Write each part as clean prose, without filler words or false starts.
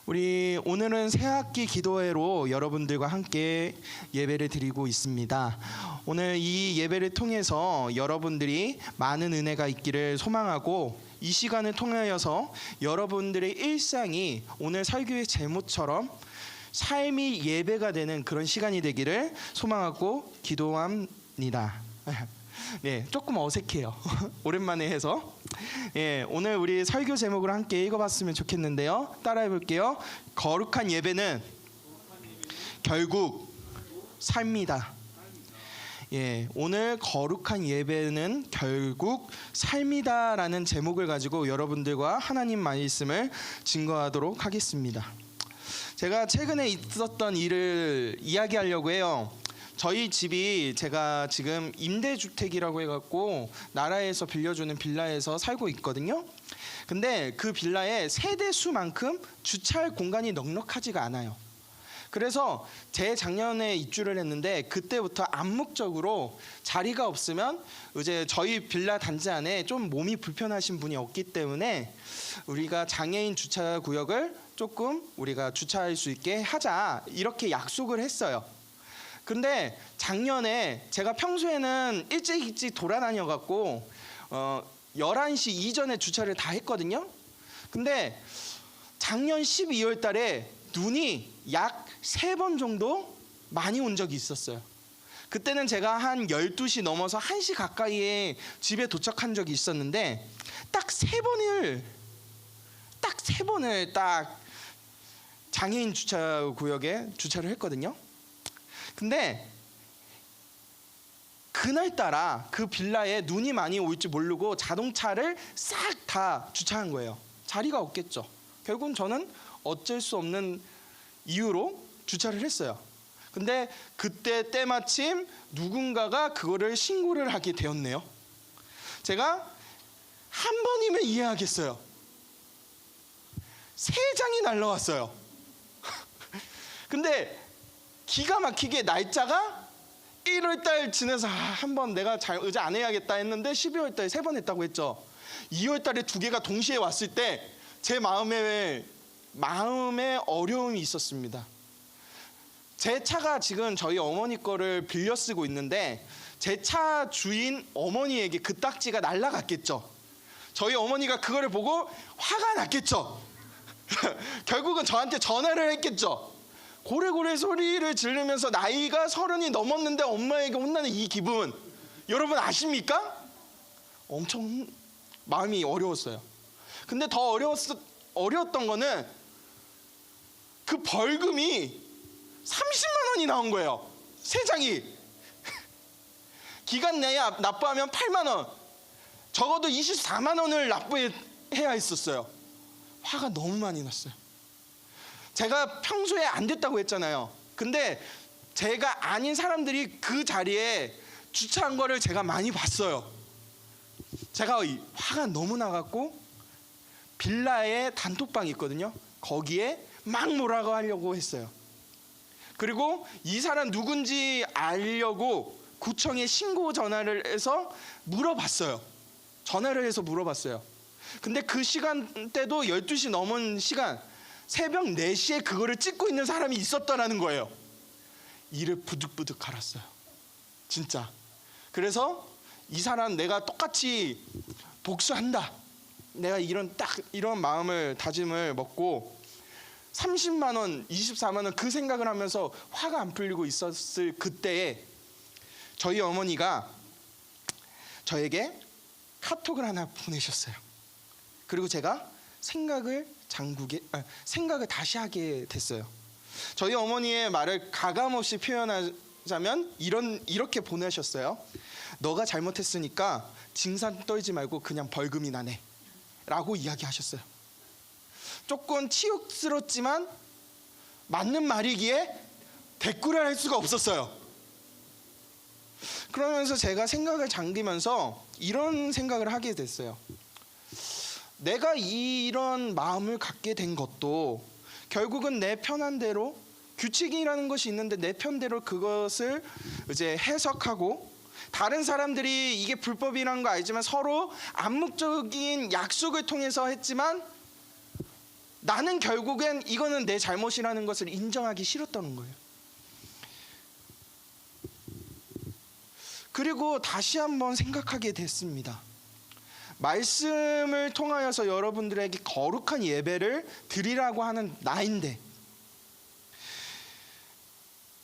우리 오늘은 새학기 기도회로 여러분들과 함께 예배를 드리고 있습니다. 오늘 이 예배를 통해서 여러분들이 많은 은혜가 있기를 소망하고, 이 시간을 통하여서 여러분들의 일상이 오늘 설교의 제목처럼 삶이 예배가 되는 그런 시간이 되기를 소망하고 기도합니다. 네, 조금 어색해요. 오랜만에 해서. 오늘 우리 설교 제목을 함께 읽어봤으면 좋겠는데요. 따라해 볼게요. 거룩한 예배는 결국 삶이다. 오늘 거룩한 예배는 결국 삶이다라는 제목을 가지고 여러분들과 하나님 말씀을 증거하도록 하겠습니다. 제가 최근에 있었던 일을 이야기하려고 해요. 저희 집이 제가 지금 임대주택이라고 해갖고 나라에서 빌려주는 빌라에서 살고 있거든요. 근데 그 빌라의 세대 수만큼 주차할 공간이 넉넉하지가 않아요. 그래서 재작년에 입주를 했는데 그때부터 암묵적으로 자리가 없으면 이제 저희 빌라 단지 안에 좀 몸이 불편하신 분이 없기 때문에 우리가 장애인 주차 구역을 조금 우리가 주차할 수 있게 하자, 이렇게 약속을 했어요. 근데 작년에 제가 평소에는 일찍 돌아다녀 갖고 11시 이전에 주차를 다 했거든요. 근데 작년 12월 달에 눈이 약 3번 정도 많이 온 적이 있었어요. 그때는 제가 한 12시 넘어서 1시 가까이에 집에 도착한 적이 있었는데 딱 3번을 장애인 주차 구역에 주차를 했거든요. 근데 그날따라 그 빌라에 눈이 많이 올지 모르고 자동차를 싹 다 주차한 거예요. 자리가 없겠죠. 결국은 저는 어쩔 수 없는 이유로 주차를 했어요. 근데 그때 때마침 누군가가 그거를 신고를 하게 되었네요. 제가 한 번이면 이해하겠어요. 3장이 날라왔어요. 근데 기가 막히게 날짜가 1월달 지나서 한번 내가 잘 의지 안 해야겠다 했는데 12월달에 3번 했다고 했죠. 2월달에 2개가 동시에 왔을 때 제 마음에 어려움이 있었습니다. 제 차가 지금 저희 어머니 거를 빌려 쓰고 있는데 제 차 주인 어머니에게 그 딱지가 날아갔겠죠. 저희 어머니가 그거를 보고 화가 났겠죠. 결국은 저한테 전화를 했겠죠. 고래고래 소리를 지르면서 나이가 30이 넘었는데 엄마에게 혼나는 이 기분, 여러분 아십니까? 엄청 마음이 어려웠어요. 근데 더 어려웠던 거는 그 벌금이 30만 원이 나온 거예요. 3장이. 기간 내에 납부하면 8만 원, 적어도 24만 원을 납부해야 했었어요. 화가 너무 많이 났어요. 제가 평소에 안 됐다고 했잖아요. 근데 제가 아닌 사람들이 그 자리에 주차한 거를 제가 많이 봤어요. 제가 화가 너무 나갖고 빌라에 단톡방이 있거든요. 거기에 막 뭐라고 하려고 했어요. 그리고 이 사람 누군지 알려고 구청에 신고 전화를 해서 물어봤어요. 근데 그 시간대도 12시 넘은 시간, 새벽 4시에 그거를 찍고 있는 사람이 있었다라는 거예요. 이를 부득부득 갈았어요. 진짜. 그래서 이 사람 내가 똑같이 복수한다. 내가 이런 마음을 다짐을 먹고 30만 원, 24만 원 그 생각을 하면서 화가 안 풀리고 있었을 그때에 저희 어머니가 저에게 카톡을 하나 보내셨어요. 그리고 제가 생각을 다시 하게 됐어요. 저희 어머니의 말을 가감없이 표현하자면 이렇게 보내셨어요. 너가 잘못했으니까 징산 떨지 말고 그냥 벌금이 나네 라고 이야기하셨어요. 조금 치욕스럽지만 맞는 말이기에 대꾸를 할 수가 없었어요. 그러면서 제가 생각을 잠기면서 이런 생각을 하게 됐어요. 내가 이런 마음을 갖게 된 것도 결국은 내 편한 대로, 규칙이라는 것이 있는데 내 편대로 그것을 이제 해석하고, 다른 사람들이 이게 불법이라는 거 알지만 서로 암묵적인 약속을 통해서 했지만 나는 결국엔 이거는 내 잘못이라는 것을 인정하기 싫었던 거예요. 그리고 다시 한번 생각하게 됐습니다. 말씀을 통하여서 여러분들에게 거룩한 예배를 드리라고 하는 나인데,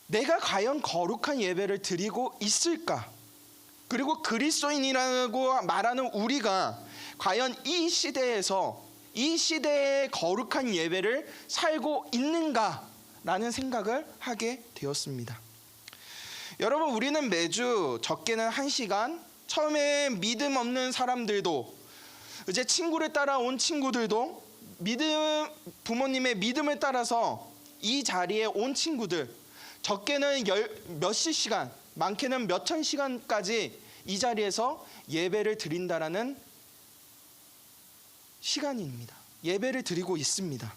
내가 과연 거룩한 예배를 드리고 있을까? 그리고 그리스도인이라고 말하는 우리가 과연 이 시대에서 이 시대의 거룩한 예배를 살고 있는가라는 생각을 하게 되었습니다. 여러분, 우리는 매주 적게는 1시간, 처음에 믿음 없는 사람들도, 이제 친구를 따라온 친구들도, 부모님의 믿음을 따라서 이 자리에 온 친구들, 적게는 몇십 시간, 많게는 몇천 시간까지 이 자리에서 예배를 드린다라는 시간입니다. 예배를 드리고 있습니다.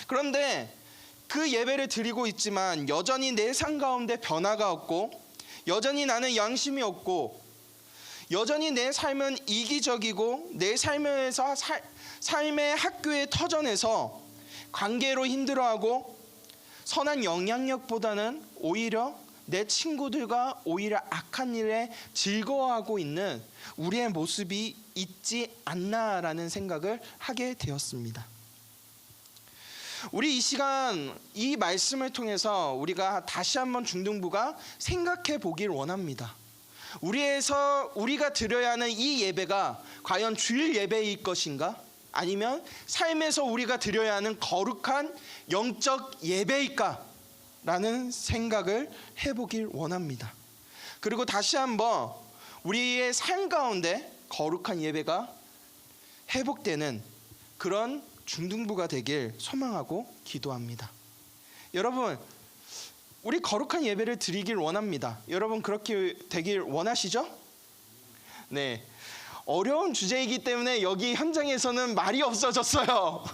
그런데 그 예배를 드리고 있지만 여전히 내 삶 가운데 변화가 없고, 여전히 나는 양심이 없고, 여전히 내 삶은 이기적이고, 내 삶에서 삶의 학교의 터전에서 관계로 힘들어하고, 선한 영향력보다는 오히려 내 친구들과 오히려 악한 일에 즐거워하고 있는 우리의 모습이 있지 않나라는 생각을 하게 되었습니다. 우리 이 시간 이 말씀을 통해서 우리가 다시 한번 중등부가 생각해 보길 원합니다. 우리가 드려야 하는 이 예배가 과연 주일 예배일 것인가? 아니면 삶에서 우리가 드려야 하는 거룩한 영적 예배일까? 라는 생각을 해보길 원합니다. 그리고 다시 한번 우리의 삶 가운데 거룩한 예배가 회복되는 그런 중등부가 되길 소망하고 기도합니다. 여러분, 우리 거룩한 예배를 드리길 원합니다. 여러분, 그렇게 되길 원하시죠? 네. 어려운 주제이기 때문에 여기 현장에서는 말이 없어졌어요.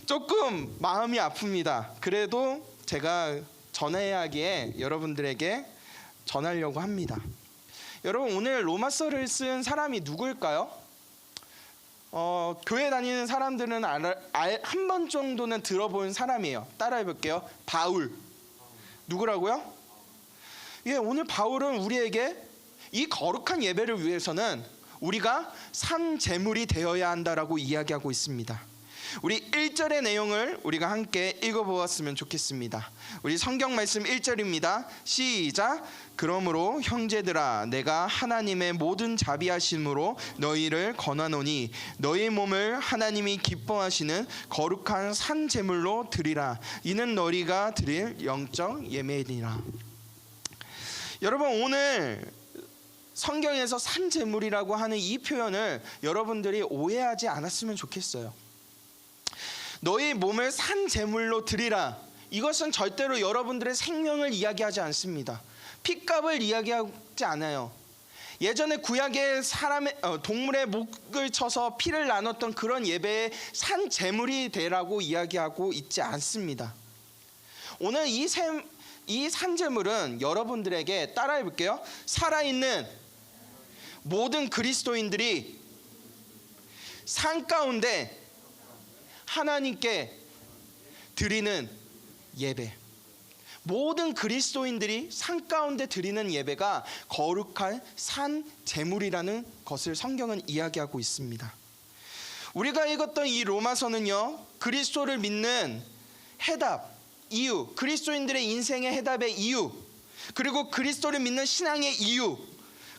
조금 마음이 아픕니다. 그래도 제가 전해야 하기에 여러분들에게 전하려고 합니다. 여러분, 오늘 로마서를 쓴 사람이 누구일까요? 교회 다니는 사람들은 한 번 정도는 들어본 사람이에요. 따라해 볼게요. 바울. 누구라고요? 예, 오늘 바울은 우리에게 이 거룩한 예배를 위해서는 우리가 산 제물이 되어야 한다라고 이야기하고 있습니다. 우리 1절의 내용을 우리가 함께 읽어보았으면 좋겠습니다. 우리 성경 말씀 1절입니다. 시작. 그러므로 형제들아, 내가 하나님의 모든 자비하심으로 너희를 권하노니 너희 몸을 하나님이 기뻐하시는 거룩한 산 제물로 드리라. 이는 너희가 드릴 영적 예배니라. 여러분, 오늘 성경에서 산 제물이라고 하는 이 표현을 여러분들이 오해하지 않았으면 좋겠어요. 너희 몸을 산 제물로 드리라. 이것은 절대로 여러분들의 생명을 이야기하지 않습니다. 핏값을 이야기하지 않아요. 예전에 구약의 동물의 목을 쳐서 피를 나눴던 그런 예배에 산 제물이 되라고 이야기하고 있지 않습니다. 오늘 이 산 제물은 여러분들에게 따라해 볼게요. 살아있는 모든 그리스도인들이 산 가운데 하나님께 드리는 예배, 모든 그리스도인들이 산 가운데 드리는 예배가 거룩한 산 제물이라는 것을 성경은 이야기하고 있습니다. 우리가 읽었던 이 로마서는요, 그리스도를 믿는 해답, 이유, 그리스도인들의 인생의 해답의 이유, 그리고 그리스도를 믿는 신앙의 이유,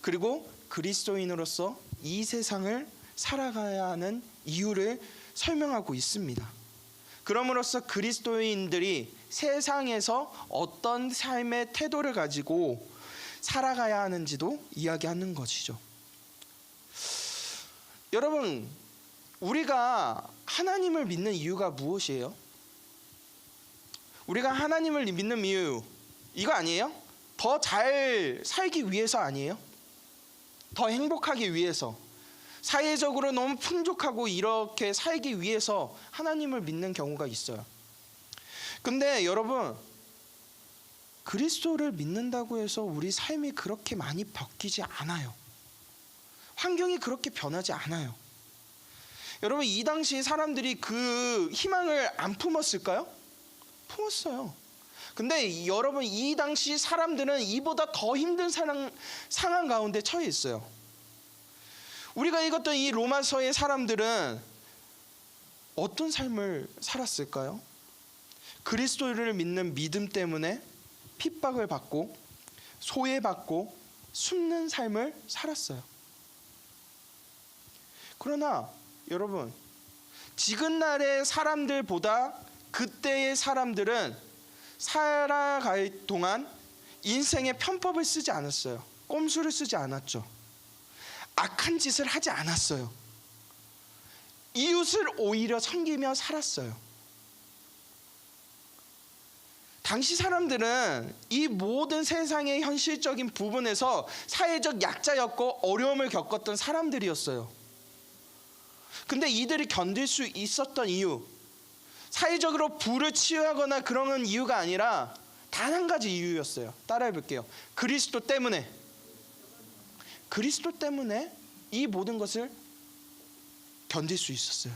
그리고 그리스도인으로서 이 세상을 살아가야 하는 이유를 설명하고 있습니다. 그럼으로써 그리스도인들이 세상에서 어떤 삶의 태도를 가지고 살아가야 하는지도 이야기하는 것이죠. 여러분, 우리가 하나님을 믿는 이유가 무엇이에요? 우리가 하나님을 믿는 이유, 이거 아니에요? 더 잘 살기 위해서 아니에요? 더 행복하기 위해서, 사회적으로 너무 풍족하고 이렇게 살기 위해서 하나님을 믿는 경우가 있어요. 근데 여러분, 그리스도를 믿는다고 해서 우리 삶이 그렇게 많이 바뀌지 않아요. 환경이 그렇게 변하지 않아요. 여러분, 이 당시 사람들이 그 희망을 안 품었을까요? 품었어요. 근데 여러분, 이 당시 사람들은 이보다 더 힘든 상황 가운데 처해 있어요. 우리가 읽었던 이 로마서의 사람들은 어떤 삶을 살았을까요? 그리스도를 믿는 믿음 때문에 핍박을 받고 소외받고 숨는 삶을 살았어요. 그러나 여러분, 지금날의 사람들보다 그때의 사람들은 살아갈 동안 인생의 편법을 쓰지 않았어요. 꼼수를 쓰지 않았죠. 악한 짓을 하지 않았어요. 이웃을 오히려 섬기며 살았어요. 당시 사람들은 이 모든 세상의 현실적인 부분에서 사회적 약자였고 어려움을 겪었던 사람들이었어요. 근데 이들이 견딜 수 있었던 이유, 사회적으로 부를 치유하거나 그런 이유가 아니라 단 한 가지 이유였어요. 따라해 볼게요. 그리스도 때문에 이 모든 것을 견딜 수 있었어요.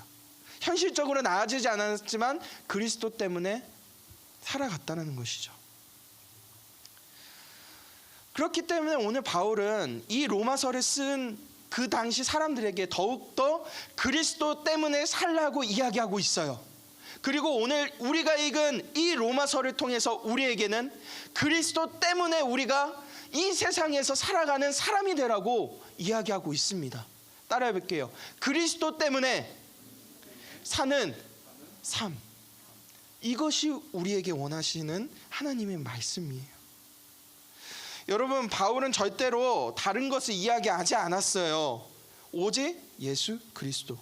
현실적으로 나아지지 않았지만 그리스도 때문에 살아갔다는 것이죠. 그렇기 때문에 오늘 바울은 이 로마서를 쓴 그 당시 사람들에게 더욱더 그리스도 때문에 살라고 이야기하고 있어요. 그리고 오늘 우리가 읽은 이 로마서를 통해서 우리에게는 그리스도 때문에 우리가 이 세상에서 살아가는 사람이 되라고 이야기하고 있습니다. 따라해 볼게요. 그리스도 때문에 사는 삶. 이것이 우리에게 원하시는 하나님의 말씀이에요. 여러분, 바울은 절대로 다른 것을 이야기하지 않았어요. 오직 예수 그리스도.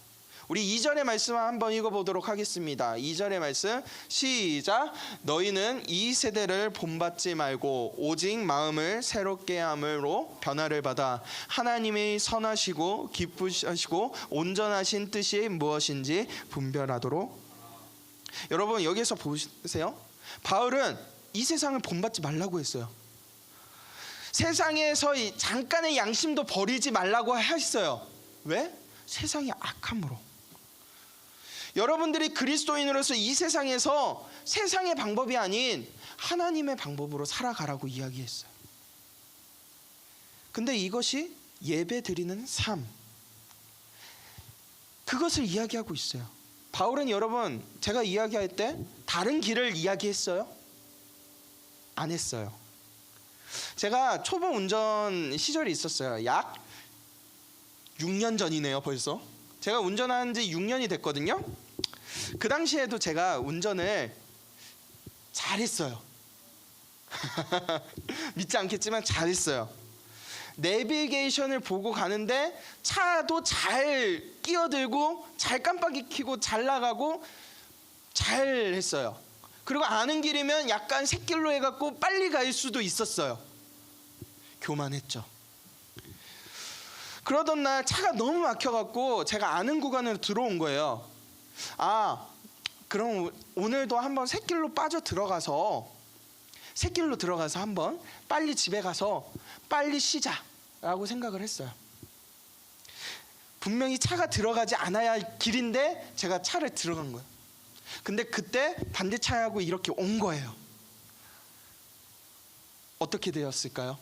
우리 2절의 말씀 한번 읽어보도록 하겠습니다. 2절의 말씀 시작. 너희는 이 세대를 본받지 말고 오직 마음을 새롭게 함으로 변화를 받아 하나님의 선하시고 기쁘시고 온전하신 뜻이 무엇인지 분별하도록. 여러분, 여기서 보세요. 바울은 이 세상을 본받지 말라고 했어요. 세상에서 잠깐의 양심도 버리지 말라고 했어요. 왜? 세상이 악함으로. 여러분들이 그리스도인으로서 이 세상에서 세상의 방법이 아닌 하나님의 방법으로 살아가라고 이야기했어요. 근데 이것이 예배 드리는 삶, 그것을 이야기하고 있어요. 바울은 여러분, 제가 이야기할 때 다른 길을 이야기했어요? 안 했어요. 제가 초보 운전 시절이 있었어요. 약 6년 전이네요, 벌써. 제가 운전한 지 6년이 됐거든요. 그 당시에도 제가 운전을 잘했어요. 믿지 않겠지만 잘했어요. 내비게이션을 보고 가는데 차도 잘 끼어들고 잘 깜빡이 켜고 잘 나가고 잘 했어요. 그리고 아는 길이면 약간 샛길로 해갖고 빨리 갈 수도 있었어요. 교만했죠. 그러던 날 차가 너무 막혀갖고 제가 아는 구간으로 들어온 거예요. 아, 그럼 오늘도 한번 샛길로 빠져 들어가서 샛길로 들어가서 한번 빨리 집에 가서 빨리 쉬자라고 생각을 했어요. 분명히 차가 들어가지 않아야 할 길인데 제가 차를 들어간 거예요. 근데 그때 반대차하고 이렇게 온 거예요. 어떻게 되었을까요?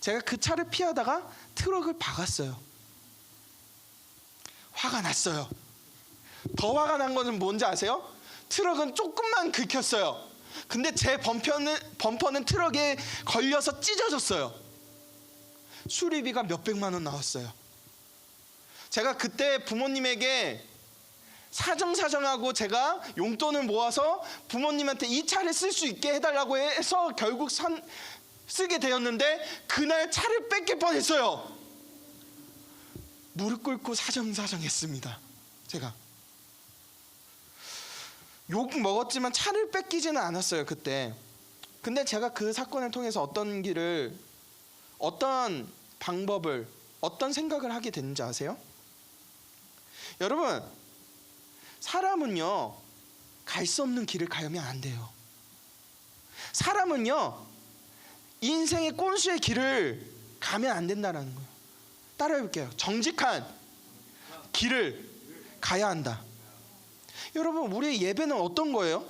제가 그 차를 피하다가 트럭을 박았어요. 화가 났어요. 더 화가 난 거는 뭔지 아세요? 트럭은 조금만 긁혔어요. 근데 제 범퍼는 트럭에 걸려서 찢어졌어요. 수리비가 몇백만 원 나왔어요. 제가 그때 부모님에게 사정하고 제가 용돈을 모아서 부모님한테 이 차를 쓸 수 있게 해달라고 해서 결국 쓰게 되었는데 그날 차를 뺏길 뻔했어요. 무릎 꿇고 사정했습니다. 제가 욕 먹었지만 차를 뺏기지는 않았어요, 그때. 근데 제가 그 사건을 통해서 어떤 길을, 어떤 방법을, 어떤 생각을 하게 됐는지 아세요? 여러분, 사람은요, 갈 수 없는 길을 가면 안 돼요. 사람은요, 인생의 꼰수의 길을 가면 안 된다는 거예요. 따라해 볼게요. 정직한 길을 가야 한다. 여러분, 우리의 예배는 어떤 거예요?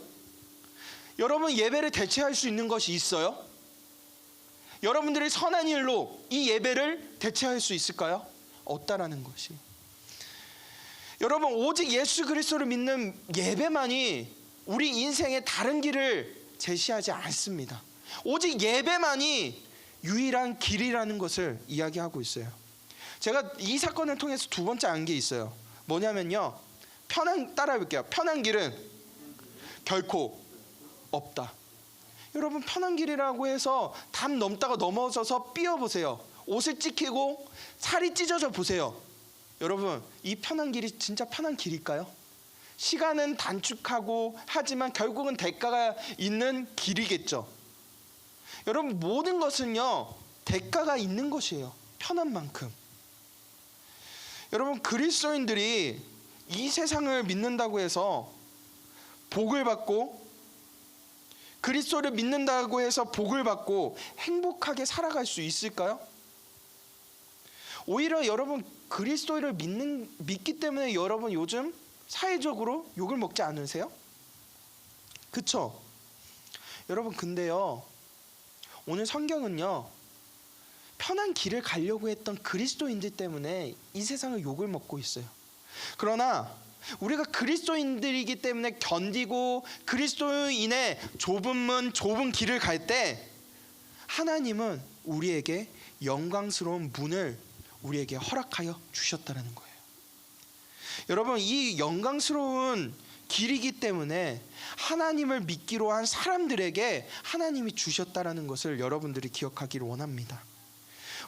여러분, 예배를 대체할 수 있는 것이 있어요? 여러분들이 선한 일로 이 예배를 대체할 수 있을까요? 없다라는 것이. 여러분, 오직 예수 그리스도를 믿는 예배만이 우리 인생의 다른 길을 제시하지 않습니다. 오직 예배만이 유일한 길이라는 것을 이야기하고 있어요. 제가 이 사건을 통해서 두 번째 안 게 있어요. 뭐냐면요, 따라해볼게요. 편한 길은 결코 없다. 여러분, 편한 길이라고 해서 담 넘다가 넘어져서 삐어보세요. 옷을 찢기고 살이 찢어져 보세요. 여러분, 이 편한 길이 진짜 편한 길일까요? 시간은 단축하고 하지만 결국은 대가가 있는 길이겠죠. 여러분, 모든 것은요, 대가가 있는 것이에요. 편한 만큼. 여러분, 그리스도인들이 이 세상을 믿는다고 해서 복을 받고, 그리스도를 믿는다고 해서 복을 받고 행복하게 살아갈 수 있을까요? 오히려 여러분, 그리스도를 믿기 때문에 여러분 요즘 사회적으로 욕을 먹지 않으세요? 그쵸? 여러분, 근데요, 오늘 성경은요, 편한 길을 가려고 했던 그리스도인들 때문에 이 세상을 욕을 먹고 있어요. 그러나 우리가 그리스도인들이기 때문에 견디고 그리스도인의 좁은 문, 좁은 길을 갈 때 하나님은 우리에게 영광스러운 문을 우리에게 허락하여 주셨다는 거예요. 여러분, 이 영광스러운 길이기 때문에 하나님을 믿기로 한 사람들에게 하나님이 주셨다는 것을 여러분들이 기억하기를 원합니다.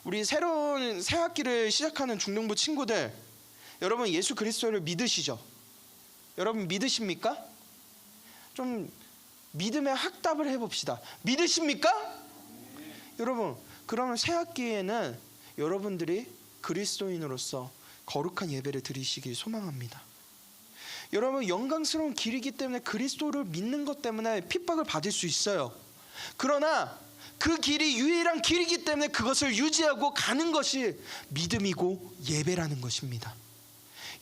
우리 새로운 새 학기를 시작하는 중등부 친구들, 여러분 예수 그리스도를 믿으시죠? 여러분 믿으십니까? 좀 믿음의 확답을 해봅시다. 믿으십니까? 여러분, 그러면 새 학기에는 여러분들이 그리스도인으로서 거룩한 예배를 드리시길 소망합니다. 여러분, 영광스러운 길이기 때문에 그리스도를 믿는 것 때문에 핍박을 받을 수 있어요. 그러나 그 길이 유일한 길이기 때문에 그것을 유지하고 가는 것이 믿음이고 예배라는 것입니다.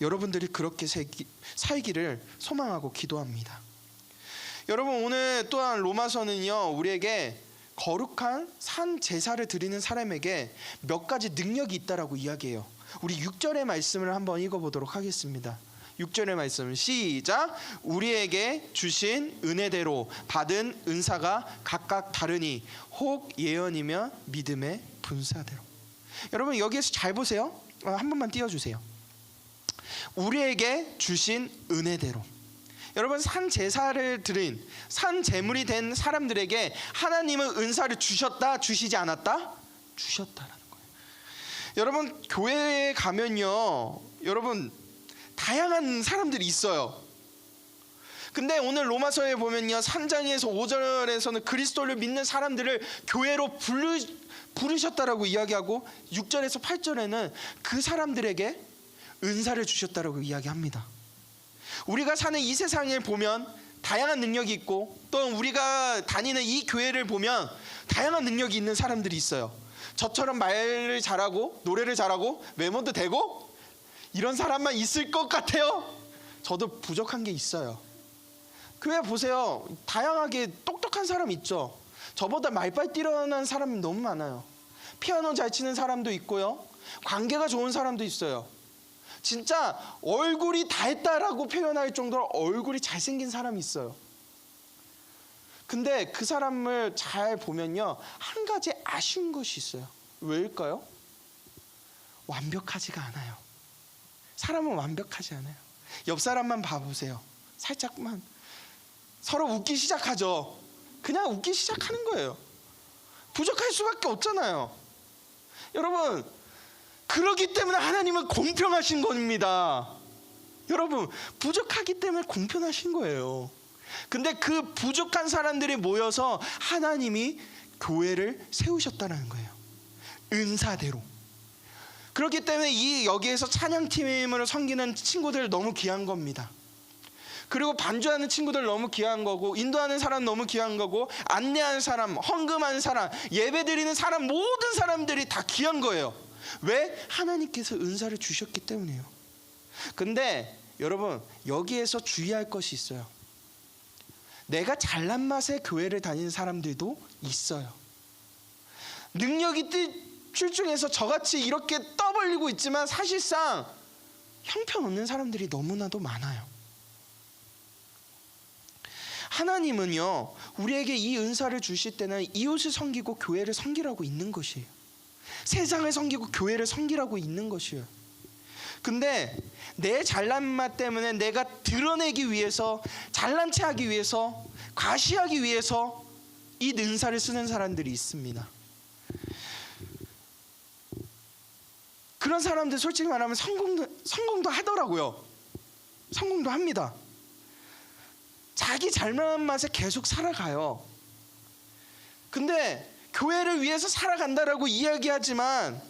여러분들이 그렇게 살기를 소망하고 기도합니다. 여러분, 오늘 또한 로마서는요, 우리에게 거룩한 산 제사를 드리는 사람에게 몇 가지 능력이 있다라고 이야기해요. 우리 6절의 말씀을 한번 읽어보도록 하겠습니다. 6절의 말씀 시작. 우리에게 주신 은혜대로 받은 은사가 각각 다르니 혹 예언이며 믿음의 분사대로. 여러분, 여기에서 잘 보세요. 한 번만 띄워주세요. 우리에게 주신 은혜대로. 여러분, 산 제사를 드린 산 제물이 된 사람들에게 하나님은 은사를 주셨다, 주시지 않았다? 주셨다라는 거예요. 여러분, 교회에 가면요, 여러분 다양한 사람들이 있어요. 근데 오늘 로마서에 보면요, 3장에서 5절에서는 그리스도를 믿는 사람들을 교회로 부르셨다라고 이야기하고 6절에서 8절에는 그 사람들에게 은사를 주셨다라고 이야기합니다. 우리가 사는 이 세상을 보면 다양한 능력이 있고, 또 우리가 다니는 이 교회를 보면 다양한 능력이 있는 사람들이 있어요. 저처럼 말을 잘하고 노래를 잘하고 외모도 되고 이런 사람만 있을 것 같아요. 저도 부족한 게 있어요. 교회 보세요. 다양하게 똑똑한 사람 있죠. 저보다 말빨 뛰어난 사람이 너무 많아요. 피아노 잘 치는 사람도 있고요, 관계가 좋은 사람도 있어요. 진짜 얼굴이 다 했다라고 표현할 정도로 얼굴이 잘생긴 사람이 있어요. 근데 그 사람을 잘 보면요, 한 가지 아쉬운 것이 있어요. 왜일까요? 완벽하지가 않아요. 사람은 완벽하지 않아요. 옆 사람만 봐보세요. 살짝만 서로 웃기 시작하죠. 그냥 웃기 시작하는 거예요. 부족할 수밖에 없잖아요. 여러분, 그러기 때문에 하나님은 공평하신 겁니다. 여러분, 부족하기 때문에 공평하신 거예요. 근데 그 부족한 사람들이 모여서 하나님이 교회를 세우셨다는 거예요. 은사대로. 그렇기 때문에 여기에서 찬양팀으로 섬기는 친구들 너무 귀한 겁니다. 그리고 반주하는 친구들 너무 귀한 거고, 인도하는 사람 너무 귀한 거고, 안내하는 사람, 헌금하는 사람, 예배드리는 사람, 모든 사람들이 다 귀한 거예요. 왜? 하나님께서 은사를 주셨기 때문이에요. 근데 여러분, 여기에서 주의할 것이 있어요. 내가 잘난 맛에 교회를 다니는 사람들도 있어요. 능력이 출중해서 저같이 이렇게 떠벌리고 있지만 사실상 형편없는 사람들이 너무나도 많아요. 하나님은요, 우리에게 이 은사를 주실 때는 이웃을 섬기고 교회를 섬기라고 있는 것이에요. 세상을 섬기고 교회를 섬기라고 있는 것이에요. 근데 내 잘난 맛 때문에 내가 드러내기 위해서, 잘난 체 하기 위해서, 과시하기 위해서 이 은사를 쓰는 사람들이 있습니다. 그런 사람들 솔직히 말하면 성공도 하더라고요. 성공도 합니다. 자기 잘난 맛에 계속 살아가요. 근데 교회를 위해서 살아간다라고 이야기하지만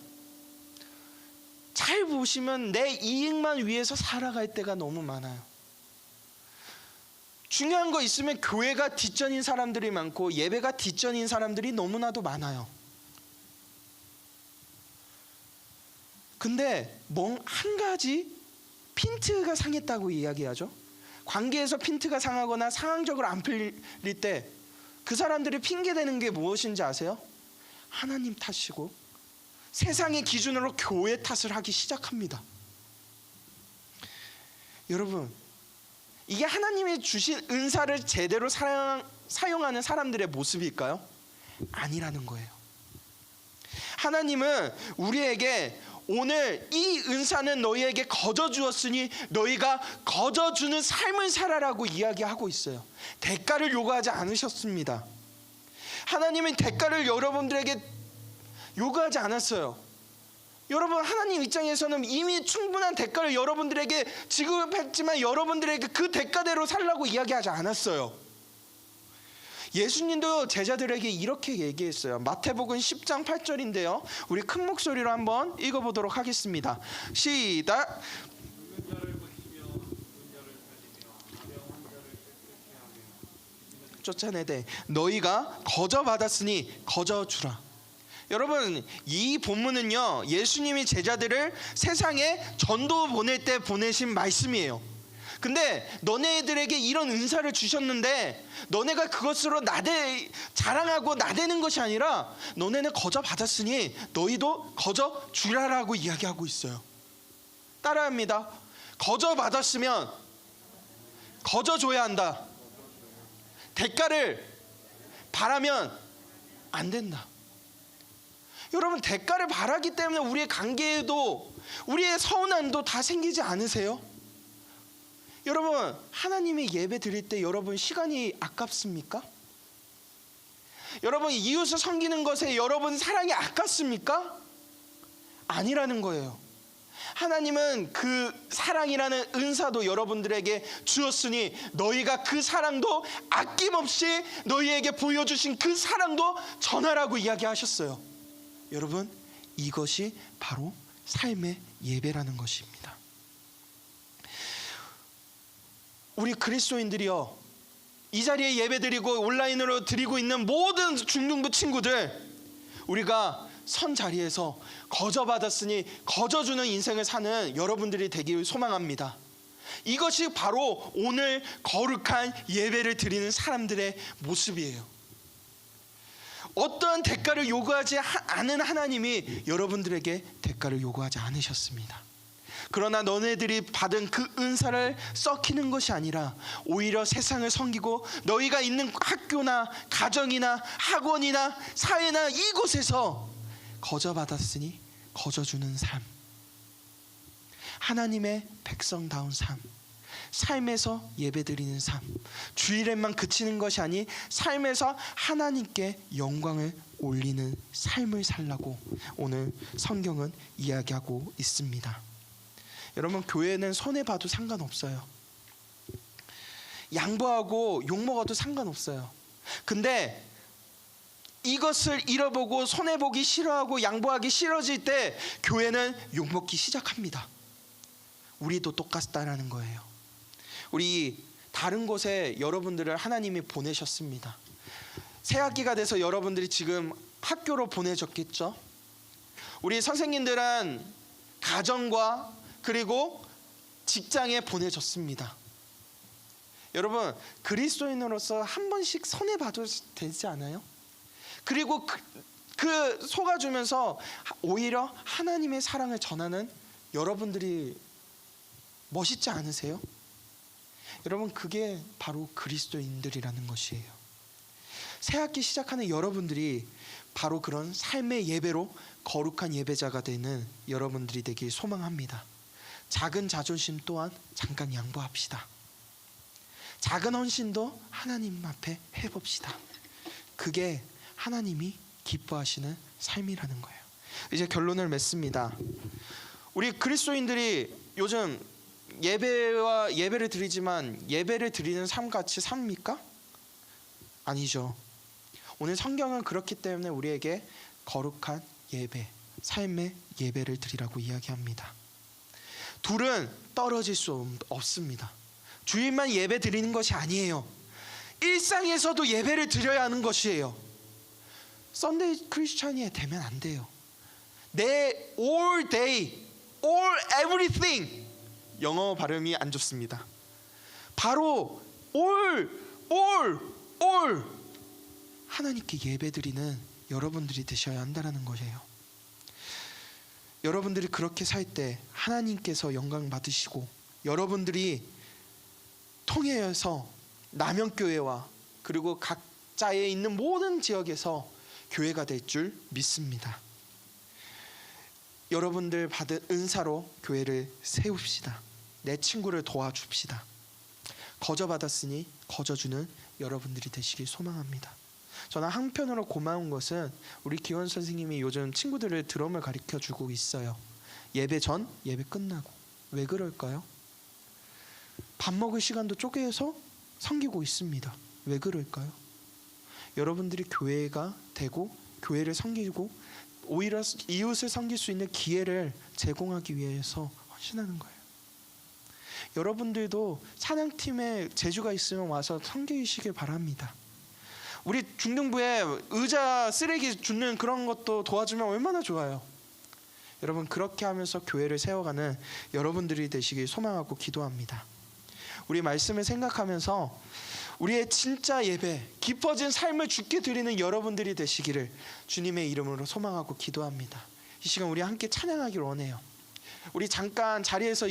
잘 보시면 내 이익만 위해서 살아갈 때가 너무 많아요. 중요한 거 있으면 교회가 뒷전인 사람들이 많고 예배가 뒷전인 사람들이 너무나도 많아요. 근데 한 가지 핀트가 상했다고 이야기하죠. 관계에서 핀트가 상하거나 상황적으로 안 풀릴 때 그 사람들이 핑계대는 게 무엇인지 아세요? 하나님 탓이고 세상의 기준으로 교회 탓을 하기 시작합니다. 여러분, 이게 하나님이 주신 은사를 제대로 사용하는 사람들의 모습일까요? 아니라는 거예요. 하나님은 우리에게 오늘 이 은사는 너희에게 거저 주었으니 너희가 거저 주는 삶을 살아라고 이야기하고 있어요. 대가를 요구하지 않으셨습니다. 하나님은 대가를 여러분들에게 요구하지 않았어요. 여러분, 하나님 입장에서는 이미 충분한 대가를 여러분들에게 지급했지만 여러분들에게 그 대가대로 살라고 이야기하지 않았어요. 예수님도 제자들에게 이렇게 얘기했어요. 마태복음 10장 8절인데요. 우리 큰 목소리로 한번 읽어보도록 하겠습니다. 시작. 쫓아내되 너희가 거저 받았으니 거저 주라. 여러분, 이 본문은요, 예수님이 제자들을 세상에 전도 보낼 때 보내신 말씀이에요. 근데 너네들에게 이런 은사를 주셨는데 너네가 그것으로 자랑하고 나대는 것이 아니라 너네는 거저 받았으니 너희도 거저 주라라고 이야기하고 있어요. 따라합니다. 거저 받았으면 거저 줘야 한다. 대가를 바라면 안 된다. 여러분, 대가를 바라기 때문에 우리의 관계에도 우리의 서운함도 다 생기지 않으세요? 여러분, 하나님의 예배 드릴 때 여러분 시간이 아깝습니까? 여러분, 이웃을 섬기는 것에 여러분 사랑이 아깝습니까? 아니라는 거예요. 하나님은 그 사랑이라는 은사도 여러분들에게 주었으니 너희가 그 사랑도 아낌없이 너희에게 보여주신 그 사랑도 전하라고 이야기하셨어요. 여러분, 이것이 바로 삶의 예배라는 것입니다. 우리 그리스도인들이요, 이 자리에 예배드리고 온라인으로 드리고 있는 모든 중등부 친구들, 우리가 선 자리에서 거저 받았으니 거저 주는 인생을 사는 여러분들이 되기를 소망합니다. 이것이 바로 오늘 거룩한 예배를 드리는 사람들의 모습이에요. 어떠한 대가를 요구하지 않은 하나님이 여러분들에게 대가를 요구하지 않으셨습니다. 그러나 너네들이 받은 그 은사를 썩히는 것이 아니라 오히려 세상을 섬기고 너희가 있는 학교나 가정이나 학원이나 사회나 이곳에서 거저 받았으니 거저 주는 삶, 하나님의 백성다운 삶에서 예배드리는 삶, 주일에만 그치는 것이 아닌 삶에서 하나님께 영광을 올리는 삶을 살라고 오늘 성경은 이야기하고 있습니다. 여러분, 교회는 손해봐도 상관없어요. 양보하고 욕먹어도 상관없어요. 근데 이것을 잃어보고 손해보기 싫어하고 양보하기 싫어질 때 교회는 욕먹기 시작합니다. 우리도 똑같다라는 거예요. 우리 다른 곳에 여러분들을 하나님이 보내셨습니다. 새학기가 돼서 여러분들이 지금 학교로 보내졌겠죠. 우리 선생님들은 가정과 그리고 직장에 보내졌습니다. 여러분, 그리스도인으로서 한 번씩 손해 봐도 되지 않아요? 그리고 그 속아주면서 오히려 하나님의 사랑을 전하는 여러분들이 멋있지 않으세요? 여러분, 그게 바로 그리스도인들이라는 것이에요. 새학기 시작하는 여러분들이 바로 그런 삶의 예배로 거룩한 예배자가 되는 여러분들이 되길 소망합니다. 작은 자존심 또한 잠깐 양보합시다. 작은 헌신도 하나님 앞에 해봅시다. 그게 하나님이 기뻐하시는 삶이라는 거예요. 이제 결론을 맺습니다. 우리 그리스도인들이 요즘 예배를 드리지만 예배를 드리는 삶같이 삽니까? 아니죠. 오늘 성경은 그렇기 때문에 우리에게 거룩한 예배, 삶의 예배를 드리라고 이야기합니다. 둘은 떨어질 수 없습니다. 주일만 예배 드리는 것이 아니에요. 일상에서도 예배를 드려야 하는 것이에요. 썬데이 크리스찬이 되면 안 돼요. 내 all day, all everything. 영어 발음이 안 좋습니다. 바로 all 하나님께 예배드리는 여러분들이 되셔야 한다는 것이에요. 여러분들이 그렇게 살 때 하나님께서 영광 받으시고 여러분들이 통해서 남영교회와 그리고 각자에 있는 모든 지역에서 교회가 될 줄 믿습니다. 여러분들 받은 은사로 교회를 세웁시다. 내 친구를 도와줍시다. 거저 받았으니 거저 주는 여러분들이 되시길 소망합니다. 저는 한편으로 고마운 것은 우리 기원 선생님이 요즘 친구들을 드럼을 가르쳐주고 있어요. 예배 전, 예배 끝나고. 왜 그럴까요? 밥 먹을 시간도 쪼개서 섬기고 있습니다. 왜 그럴까요? 여러분들이 교회가 되고 교회를 섬기고 오히려 이웃을 섬길 수 있는 기회를 제공하기 위해서 헌신하는 거예요. 여러분들도 찬양팀에 재주가 있으면 와서 섬기시길 바랍니다. 우리 중등부에 의자 쓰레기 줍는 그런 것도 도와주면 얼마나 좋아요. 여러분, 그렇게 하면서 교회를 세워가는 여러분들이 되시길 소망하고 기도합니다. 우리 말씀을 생각하면서 우리의 진짜 예배, 깊어진 삶을 주께 드리는 여러분들이 되시기를 주님의 이름으로 소망하고 기도합니다. 이 시간 우리 함께 찬양하기를 원해요. 우리 잠깐 자리에서